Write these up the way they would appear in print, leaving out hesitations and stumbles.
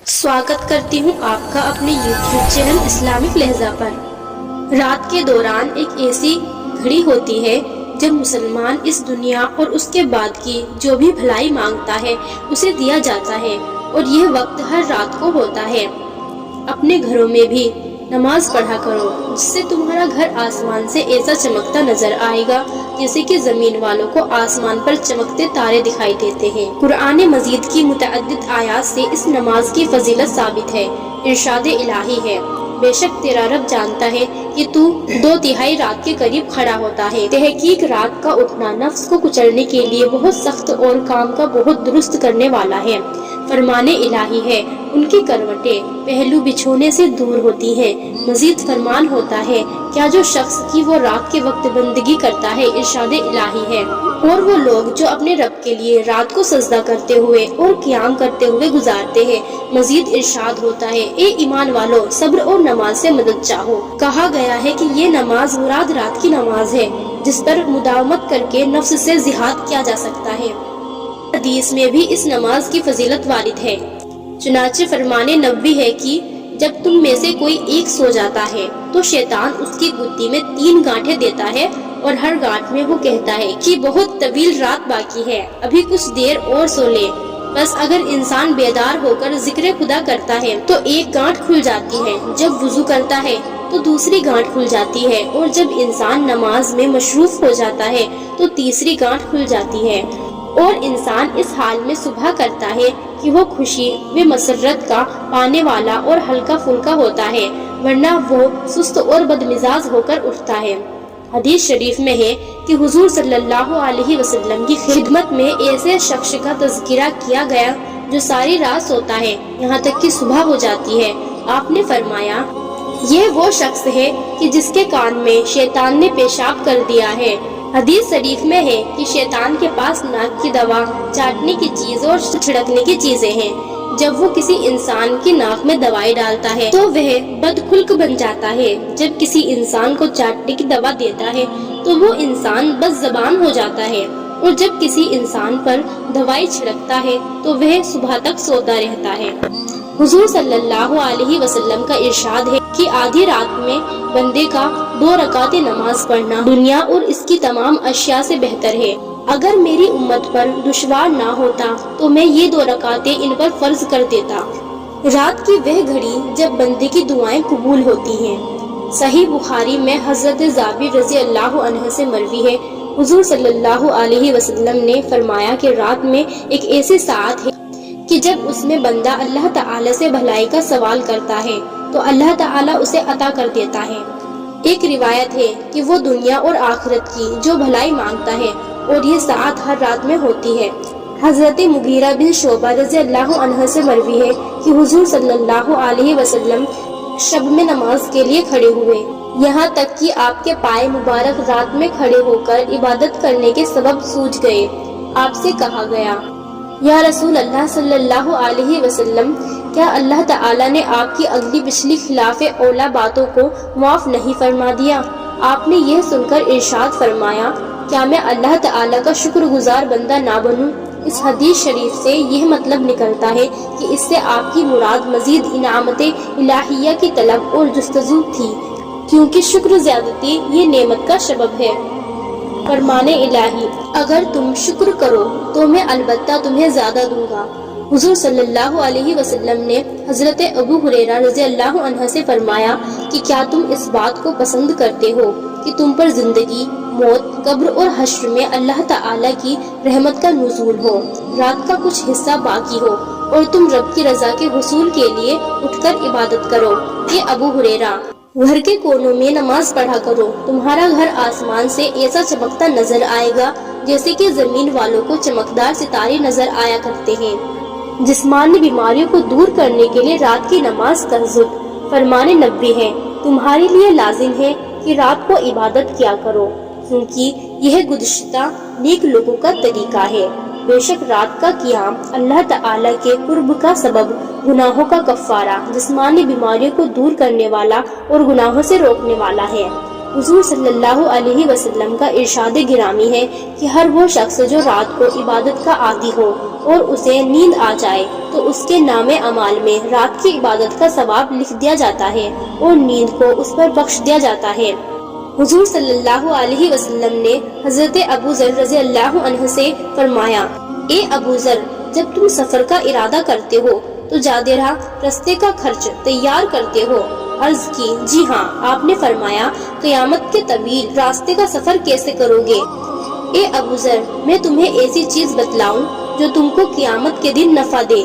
स्वागत करती हूँ आपका अपने YouTube चैनल इस्लामिक लहजा पर। रात के दौरान एक ऐसी घड़ी होती है जब मुसलमान इस दुनिया और उसके बाद की जो भी भलाई मांगता है उसे दिया जाता है, और यह वक्त हर रात को होता है। अपने घरों में भी नमाज पढ़ा करो, जिससे तुम्हारा घर आसमान से ऐसा चमकता नजर आएगा जैसे कि जमीन वालों को आसमान पर चमकते तारे दिखाई देते हैं। कुरान मजीद की मुतअद्दिद आयात से इस नमाज की फजीलत साबित है। इरशाद इलाही है, बेशक तेरा रब जानता है कि तू 2/3 रात के करीब खड़ा होता है। तहकीक रात का उठना नफ्स को कुचलने के लिए बहुत सख्त और काम का बहुत दुरुस्त करने वाला है। फरमाने इलाही है, उनकी करवटें पहलू बिछोने से दूर होती हैं। मजीद फरमान होता है, क्या जो शख्स की वो रात के वक्त बंदगी करता है, इरशाद इलाही है, और वो लोग जो अपने रब के लिए रात को सजदा करते हुए और क़ियाम करते हुए गुजारते हैं। मजीद इरशाद होता है, ए ईमान वालों, सब्र और नमाज से मदद चाहो। कहा गया है कि ये नमाज मुराद रात की नमाज है, जिस पर मुदावमत करके नफ्स से जिहाद किया जा सकता है। हदीस में भी इस नमाज की फजीलत वारिद है। चुनाचे फरमाने नबी है कि जब तुम में से कोई एक सो जाता है तो शैतान उसकी गुत्ती में 3 गांठें देता है, और हर गांठ में वो कहता है कि बहुत तवील रात बाकी है, अभी कुछ देर और सो ले। बस अगर इंसान बेदार होकर जिक्र खुदा करता है तो एक गांठ खुल जाती है, जब वुजू करता है तो दूसरी गांठ खुल जाती है, और जब इंसान नमाज में मशरूफ हो जाता है तो तीसरी गांठ खुल जाती है। और इंसान इस हाल में सुबह करता है कि वो खुशी व मसरत का पाने वाला और हल्का फुल्का होता है, वरना वो सुस्त और बदमिजाज होकर उठता है। हदीस शरीफ में है कि हुजूर सल्लल्लाहु अलैहि वसल्लम की खिदमत में ऐसे शख्स का तज़किरा किया गया जो सारी रात सोता है, यहाँ तक कि सुबह हो जाती है। आपने फरमाया, ये वो शख्स है कि जिसके कान में शैतान ने पेशाब कर दिया है। हदीस शरीफ में है कि शैतान के पास नाक की दवा, चाटने की चीज और छिड़कने की चीजें हैं। जब वो किसी इंसान की नाक में दवाई डालता है तो वह बदखुल्क बन जाता है। जब किसी इंसान को चाटने की दवा देता है तो वो इंसान बदज़बान हो जाता है, और जब किसी इंसान पर दवाई छिड़कता है तो वह सुबह तक सोता रहता है। हुजूर सल्लल्लाहु अलैहि वसल्लम का इरशाद है कि आधी रात में बंदे का 2 रकातें नमाज पढ़ना दुनिया और इसकी तमाम अशिया से बेहतर है। अगर मेरी उम्मत पर दुश्वार ना होता तो मैं ये 2 रकातें इन पर फर्ज कर देता। रात की वह घड़ी जब बंदे की दुआएं कबूल होती हैं। सही बुखारी में हजरत जाबिर रज़ी अल्लाह अन्हु से मरवी है, हुजूर सल्लल्लाहु अलैहि वसल्लम ने फरमाया कि रात में एक ऐसी साथ है कि जब उसमें बंदा अल्लाह ताला से भलाई का सवाल करता है तो अल्लाह ताला उसे अता कर देता है। एक रिवायत है कि वो दुनिया और आखिरत की जो भलाई मांगता है, और ये साथ हर रात में होती है। हजरत मुगीरा बिन शोबा रज़ी अल्लाह अन्हु से मरवी है कि हुजूर सल्लल्लाहु अलैहि वसल्लम शब में नमाज के लिए खड़े हुए, यहाँ तक कि आपके पाए मुबारक रात में खड़े होकर इबादत करने के सबब सूझ गए। आपसे कहा गया, या रसूल अल्लाह सल्लल्लाहु अलैहि वसल्लम, क्या अल्लाह ताला ने आपकी अगली पिछली खिलाफ औला बातों को माफ नहीं फरमा दिया? आपने यह सुनकर इरशाद फरमाया, क्या मैं अल्लाह ताला का शुक्रगुजार बंदा ना बनूं? इस हदीस शरीफ से यह मतलब निकलता है कि इससे आपकी मुराद मजीद इनामत इलाहिया की तलब और जुस्तजू थी, क्योंकि शुक्र ज्यादती ये नेमत का सबब है। फरमाने इलाही, अगर तुम शुक्र करो तो मैं अलबत्ता तुम्हें ज्यादा दूंगा। हुजूर सल्लल्लाहु अलैहि वसल्लम ने हजरत अबू हुरैरा रज़ी अल्लाह अन्हु से फरमाया कि क्या तुम इस बात को पसंद करते हो कि तुम पर जिंदगी, मौत, कब्र और हश्र में अल्लाह ताला की रहमत का नुज़ूल हो, रात का कुछ हिस्सा बाकी हो, और तुम रब की रजा के हुसूल के लिए उठकर इबादत करो। ये अबू हुरैरा, घर के कोनों में नमाज पढ़ा करो, तुम्हारा घर आसमान से ऐसा चमकता नजर आएगा जैसे कि जमीन वालों को चमकदार सितारे नजर आया करते हैं। जिस्मानी बीमारियों को दूर करने के लिए रात की नमाज तहज्जुद। फरमाने नबी है, तुम्हारे लिए लाजिम है कि रात को इबादत किया करो, क्योंकि यह गुज़श्ता नेक लोगों का तरीका है। बेशक रात का क़ियाम अल्लाह ताला के कुर्ब का सबब, गुनाहों का कफ़ारा, जिस्मानी बीमारियों को दूर करने वाला और गुनाहों से रोकने वाला है। حضور صلی اللہ علیہ وسلم کا ارشاد گرامی ہے کہ ہر وہ شخص جو رات کو عبادت کا عادی ہو اور اسے نیند آ جائے تو اس کے نام اعمال میں رات کی عبادت کا ثواب لکھ دیا جاتا ہے اور نیند کو اس پر بخش دیا جاتا ہے۔ حضور صلی اللہ علیہ وسلم نے حضرت ابو ذر رضی اللہ عنہ سے فرمایا، اے ابو ذر، جب تم سفر کا ارادہ کرتے ہو تو جاتے رہا رستے کا خرچ تیار کرتے ہو؟ عرض کی، جی ہاں۔ آپ نے فرمایا، قیامت کے طویل راستے کا سفر کیسے کرو گے؟ اے ابو ذر، میں تمہیں ایسی چیز بتلاؤں جو تم کو قیامت کے دن نفع دے؟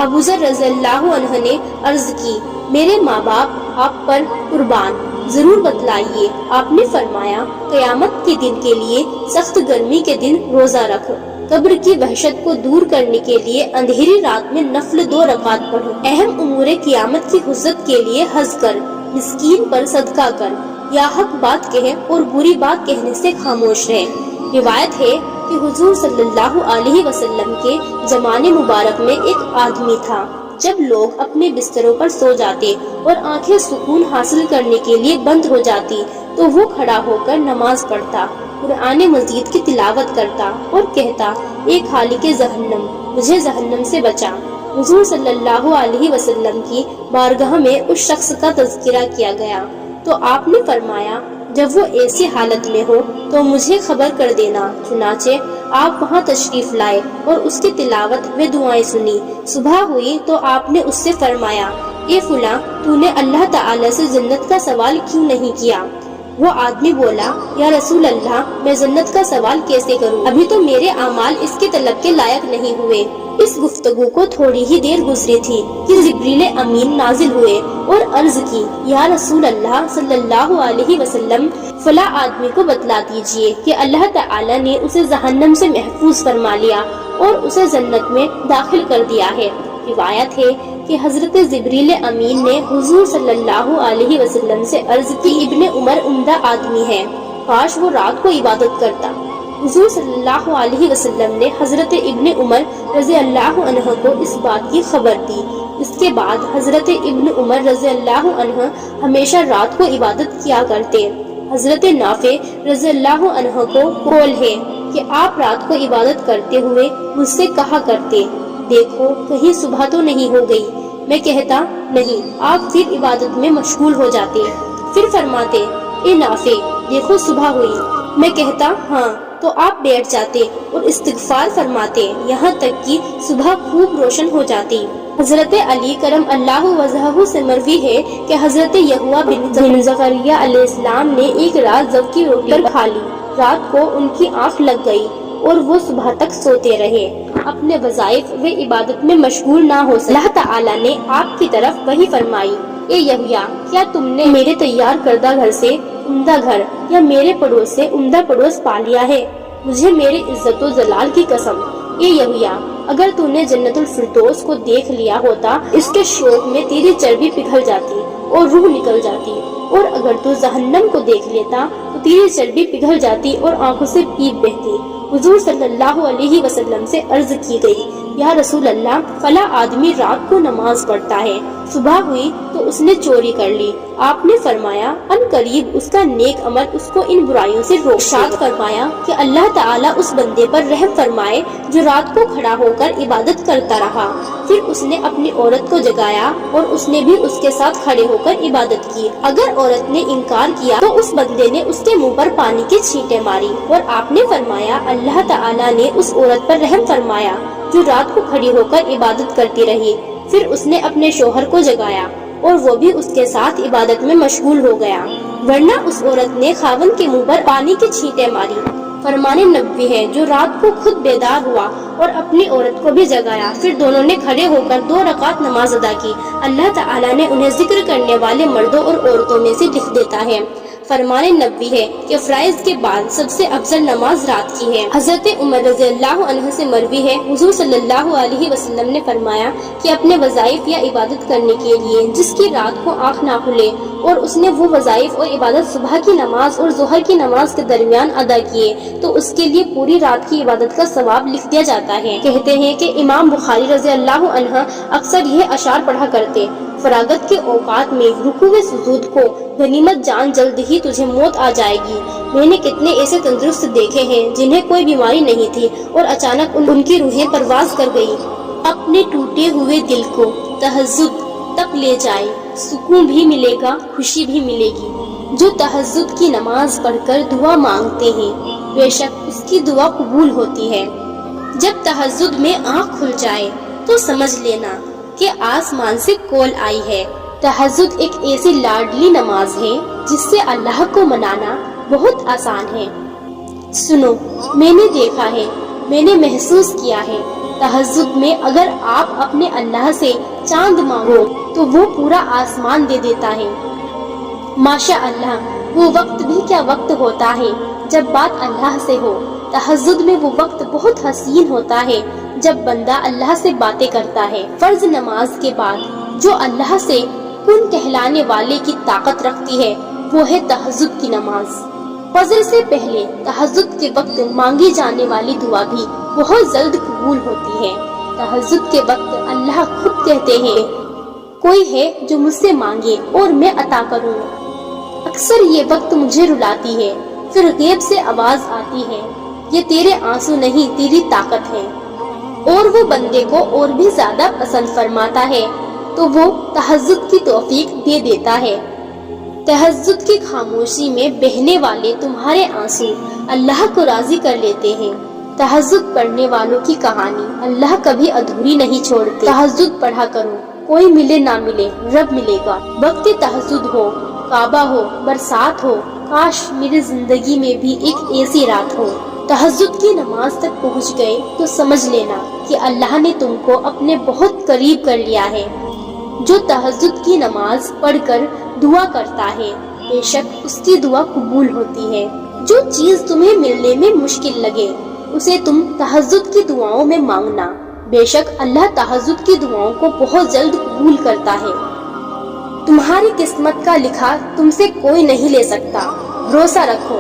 ابو ذر رضی اللہ عنہ نے عرض کی، میرے ماں باپ آپ پر قربان، ضرور بتلائیے۔ آپ نے فرمایا، قیامت کے دن کے لیے سخت گرمی کے دن روزہ رکھ، قبر کی وحشت کو دور کرنے کے لیے اندھیری رات میں نفل 2 رکعت پڑھو، اہم امور قیامت کی حفظت کے لیے حج کر، مسکین پر صدقہ کر، یا حق بات کہے اور بری بات کہنے سے خاموش رہے۔ روایت ہے کہ حضور صلی اللہ علیہ وسلم کے زمانے مبارک میں ایک آدمی تھا، جب لوگ اپنے بستروں پر سو جاتے اور آنکھیں سکون حاصل کرنے کے لیے بند ہو جاتی تو وہ کھڑا ہو کر نماز پڑھتا، قرآن مجید کی تلاوت کرتا اور کہتا، اے خالق جہنم، مجھے جہنم سے بچا۔ حضور صلی اللہ علیہ وسلم کی بارگاہ میں اس شخص کا تذکرہ کیا گیا تو آپ نے فرمایا، جب وہ ایسی حالت میں ہو تو مجھے خبر کر دینا۔ چنانچہ آپ وہاں تشریف لائے اور اس کی تلاوت و دعائیں سنی۔ صبح ہوئی تو آپ نے اس سے فرمایا، اے فلاں، تو نے اللہ تعالی سے جنت کا سوال کیوں نہیں کیا؟ وہ آدمی بولا، یا رسول اللہ، میں جنت کا سوال کیسے کروں؟ ابھی تو میرے اعمال اس کے طلب کے لائق نہیں ہوئے۔ اس گفتگو کو تھوڑی ہی دیر گزری تھی کہ جبریل امین نازل ہوئے اور عرض کی، یا رسول اللہ صلی اللہ علیہ وسلم، فلاں آدمی کو بتلا دیجئے کہ اللہ تعالی نے اسے جہنم سے محفوظ فرما لیا اور اسے جنت میں داخل کر دیا ہے۔ روایت ہے کہ حضرت جبریل امین نے حضور صلی اللہ علیہ وسلم سے عرض کی، ابن عمر عمدہ آدمی ہے، کاش وہ رات کو عبادت کرتا۔ حضور صلی اللہ علیہ وسلم نے حضرت ابن عمر رضی اللہ عنہ کو اس بات کی خبر دی۔ اس کے بعد حضرت ابن عمر رضی اللہ عنہ ہمیشہ رات کو عبادت کیا کرتے۔ حضرت نافع رضی اللہ عنہ کو قول ہے کہ آپ رات کو عبادت کرتے ہوئے مجھ سے کہا کرتے، دیکھو کہیں صبح تو نہیں ہو گئی؟ میں کہتا، نہیں۔ آپ پھر عبادت میں مشغول ہو جاتے، پھر فرماتے، اے نافع، دیکھو صبح ہوئی؟ میں کہتا، ہاں۔ تو آپ بیٹھ جاتے اور استغفار فرماتے یہاں تک کہ صبح خوب روشن ہو جاتی۔ حضرت علی کرم اللہ وجہہ سے مروی ہے کہ حضرت یحییٰ بن زکریا علیہ السلام نے ایک رات جو کی روٹی کھا لی۔ رات کو ان کی آنکھ لگ گئی اور وہ صبح تک سوتے رہے، اپنے وظائف و عبادت میں مشغول نہ ہو سکے۔ اللہ تعالیٰ نے آپ کی طرف وحی فرمائی، اے یحییٰ، کیا تم نے میرے تیار کردہ گھر سے عمدہ گھر یا میرے پڑوس سے عمدہ پڑوس پا لیا ہے؟ مجھے میرے عزت و جلال کی قسم، اے یحییٰ، اگر تو نے جنت الفردوس کو دیکھ لیا ہوتا، اس کے شوق میں تیری چربی پگھل جاتی اور روح نکل جاتی، اور اگر تو جہنم کو دیکھ لیتا تو تیری چربی پگھل جاتی اور آنکھوں سے پیپ بہتی۔ حضور صلی اللہ علیہ وسلم سے عرض کی گئی، یا رسول اللہ، فلاں آدمی رات کو نماز پڑھتا ہے، صبح ہوئی تو اس نے چوری کر لی۔ آپ نے فرمایا، ان قریب اس کا نیک عمل اس کو ان برائیوں سے روک۔ ارشاد فرمایا کہ اللہ تعالیٰ اس بندے پر رحم فرمائے جو رات کو کھڑا ہو کر عبادت کرتا رہا، پھر اس نے اپنی عورت کو جگایا اور اس نے بھی اس کے ساتھ کھڑے ہو کر عبادت کی۔ اگر عورت نے انکار کیا تو اس بندے نے اس کے منہ پر پانی کی چھینٹیں ماری، اور آپ نے فرمایا، اللہ تعالیٰ نے اس عورت پر رحم فرمایا جو رات کو کھڑی ہو کر عبادت کرتی رہی، پھر اس نے اپنے شوہر کو جگایا اور وہ بھی اس کے ساتھ عبادت میں مشغول ہو گیا، ورنہ اس عورت نے خاوند کے منہ پر پانی کی چھینٹیں ماری۔ فرمان نبوی ہے، جو رات کو خود بیدار ہوا اور اپنی عورت کو بھی جگایا، پھر دونوں نے کھڑے ہو کر 2 رکعت نماز ادا کی، اللہ تعالیٰ نے انہیں ذکر کرنے والے مردوں اور عورتوں میں سے لکھ دیتا ہے۔ فرمان نبوی ہے کہ فرائض کے بعد سب سے افضل نماز رات کی ہے۔ حضرت عمر رضی اللہ عنہ سے مروی ہے، حضور صلی اللہ علیہ وسلم نے فرمایا کہ اپنے وظائف یا عبادت کرنے کے لیے جس کی رات کو آنکھ نہ کھلے اور اس نے وہ وظائف اور عبادت صبح کی نماز اور ظہر کی نماز کے درمیان ادا کیے تو اس کے لیے پوری رات کی عبادت کا ثواب لکھ دیا جاتا ہے۔ کہتے ہیں کہ امام بخاری رضی اللہ عنہ اکثر یہ اشعار پڑھا کرتے، फरागत के औकात में रुकू व सुजूद को गनीमत जान जल्द ही तुझे मौत आ जाएगी। मैंने कितने ऐसे तंदुरुस्त देखे हैं जिन्हें कोई बीमारी नहीं थी और अचानक उनकी रूहें परवाज कर गई। अपने टूटे हुए दिल को तहज्जुद तक ले जाए, सुकून भी मिलेगा, खुशी भी मिलेगी। जो तहज्जुद की नमाज पढ़कर दुआ मांगते हैं, बेशक उसकी दुआ कबूल होती है। जब तहज्जुद में आँख खुल जाए तो समझ लेना कि आसमान से कॉल आई है। तहज्जुद एक ऐसी लाडली नमाज है जिससे अल्लाह को मनाना बहुत आसान है। सुनो, मैंने देखा है, मैंने महसूस किया है, तहज्जुद में अगर आप अपने अल्लाह से चांद मांगो तो वो पूरा आसमान दे देता है। माशा अल्लाह, वो वक्त भी क्या वक्त होता है जब बात अल्लाह से हो। तहज्जुद में वो वक्त बहुत हसीन होता है जब बंदा अल्लाह से बातें करता है। फर्ज नमाज के बाद जो अल्लाह से कुन कहलाने वाले की ताकत रखती है वो है तहज्जुद की नमाज। फजर से पहले तहज्जुद के वक्त मांगी जाने वाली दुआ भी बहुत जल्द कबूल होती है। तहज्जुद के वक्त अल्लाह खुद कहते हैं, कोई है जो मुझसे मांगे और मैं अता करूँगा। अक्सर ये वक्त मुझे रुलाती है, फिर गैब से आवाज आती है, ये तेरे आंसू नहीं तेरी ताकत है। और वो बंदे को और भी ज्यादा पसंद फरमाता है तो वो तहज्जुद की तौफीक दे देता है। तहज्जुद की खामोशी में बहने वाले तुम्हारे आंसू अल्लाह को राजी कर लेते हैं। तहज्जुद पढ़ने वालों की कहानी अल्लाह कभी अधूरी नहीं छोड़ते। तहज्जुद पढ़ा करो, कोई मिले ना मिले रब मिलेगा। वक्त तहज्जुद हो, काबा हो, बरसात हो, काश मेरी जिंदगी में भी एक ऐसी रात हो। तहज्जुद की नमाज तक पहुंच गए तो समझ लेना कि अल्लाह ने तुमको अपने बहुत करीब कर लिया है। जो तहज्जुद की नमाज पढ़कर दुआ करता है, बेशक उसकी दुआ कबूल होती है। जो चीज तुम्हें मिलने में मुश्किल लगे उसे तुम तहज्जुद की दुआओं में मांगना, बेशक अल्लाह तहज्जुद की दुआओं को बहुत जल्द कबूल करता है। तुम्हारी किस्मत का लिखा तुमसे कोई नहीं ले सकता। भरोसा रखो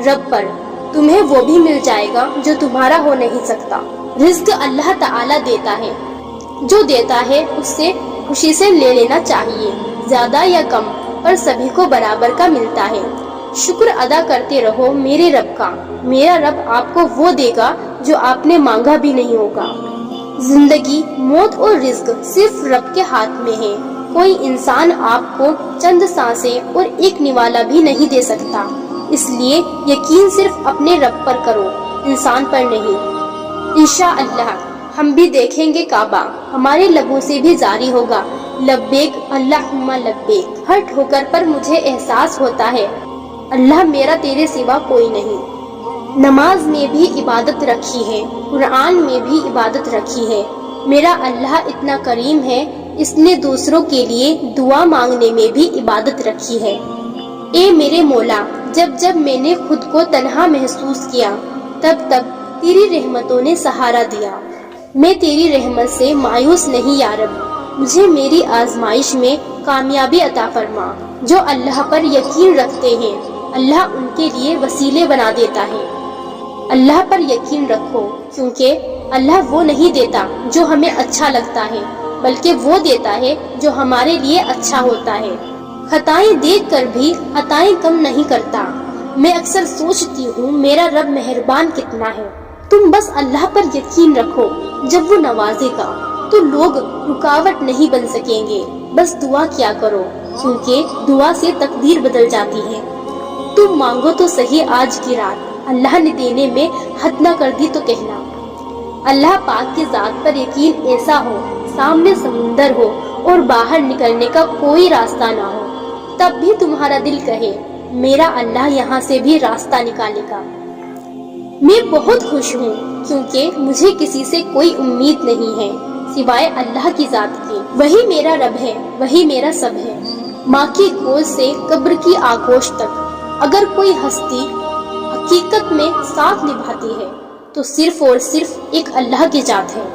रब पर, तुम्हें वो भी मिल जाएगा जो तुम्हारा हो नहीं सकता। रिज्क अल्लाह ताला देता है, जो देता है उससे खुशी से ले लेना चाहिए। ज्यादा या कम पर सभी को बराबर का मिलता है। शुक्र अदा करते रहो मेरे रब का, मेरा रब आपको वो देगा जो आपने मांगा भी नहीं होगा। जिंदगी, मौत और रिज्क सिर्फ रब के हाथ में है। कोई इंसान आपको चंद सांसें और एक निवाला भी नहीं दे सकता। इसलिए यकीन सिर्फ अपने रब पर करो, इंसान पर नहीं। इंशाअल्लाह हम भी देखेंगे काबा, हमारे लबों से भी जारी होगा लब्बैक अल्लाहुम्मा लब्बैक। हर ठोकर पर मुझे एहसास होता है अल्लाह मेरा तेरे सिवा कोई नहीं। नमाज में भी इबादत रखी है, कुरान में भी इबादत रखी है। मेरा अल्लाह इतना करीम है, इसने दूसरों के लिए दुआ मांगने में भी इबादत रखी है। ए मेरे मौला, जब जब मैंने खुद को तन्हा महसूस किया तब तब तेरी रहमतों ने सहारा दिया। मैं तेरी रहमत से मायूस नहीं या रब, मुझे मेरी आजमाइश में कामयाबी अता फरमा। जो अल्लाह पर यकीन रखते हैं अल्लाह उनके लिए वसीले बना देता है। अल्लाह पर यकीन रखो, क्योंकि अल्लाह वो नहीं देता जो हमें अच्छा लगता है, बल्कि वो देता है जो हमारे लिए अच्छा होता है। खताएं देख कर भी अताएं कम नहीं करता। मैं अक्सर सोचती हूँ मेरा रब मेहरबान कितना है। तुम बस अल्लाह पर यकीन रखो, जब वो नवाजेगा तो लोग रुकावट नहीं बन सकेंगे। बस दुआ किया करो, क्योंकि दुआ से तकदीर बदल जाती है। तुम मांगो तो सही आज की रात, अल्लाह ने देने में हद न कर दी तो कहना। अल्लाह पाक की जात पर यकीन ऐसा हो, सामने समुंदर हो और बाहर निकलने का कोई रास्ता ना हो, तब भी तुम्हारा दिल कहे मेरा अल्लाह यहाँ से भी रास्ता निकालेगा। मैं बहुत खुश हूँ, क्योंकि मुझे किसी से कोई उम्मीद नहीं है सिवाय अल्लाह की जात की। वही मेरा रब है, वही मेरा सब है। माँ की गोद से कब्र की आगोश तक अगर कोई हस्ती हकीकत में साथ निभाती है तो सिर्फ और सिर्फ एक अल्लाह की जात है।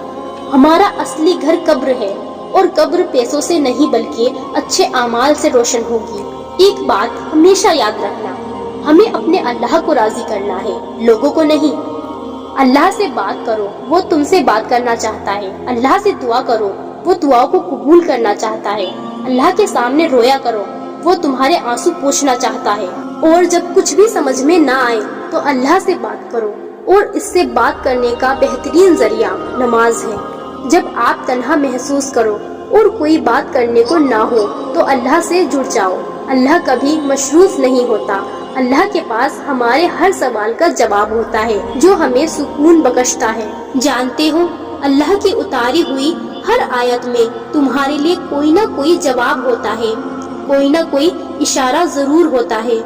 हमारा असली घर कब्र है, और कब्र पैसों से नहीं बल्कि अच्छे आमाल से रोशन होगी। एक बात हमेशा याद रखना, हमें अपने अल्लाह को राजी करना है, लोगों को नहीं। अल्लाह से बात करो, वो तुमसे बात करना चाहता है। अल्लाह से दुआ करो, वो दुआओं को कबूल करना चाहता है। اللہ کے سامنے رویا کرو، وہ تمہارے آنسو پوچھنا چاہتا ہے۔ اور جب کچھ بھی سمجھ میں نہ آئے تو اللہ سے بات کرو، اور اس سے بات کرنے کا بہترین ذریعہ نماز ہے۔ جب آپ تنہا محسوس کرو اور کوئی بات کرنے کو نہ ہو تو اللہ سے جڑ جاؤ۔ اللہ کبھی مصروف نہیں ہوتا، اللہ کے پاس ہمارے ہر سوال کا جواب ہوتا ہے جو ہمیں سکون بخشتا ہے۔ جانتے ہو، اللہ کی اتاری ہوئی ہر آیت میں تمہارے لیے کوئی نہ کوئی جواب ہوتا ہے، کوئی نہ کوئی اشارہ ضرور ہوتا ہے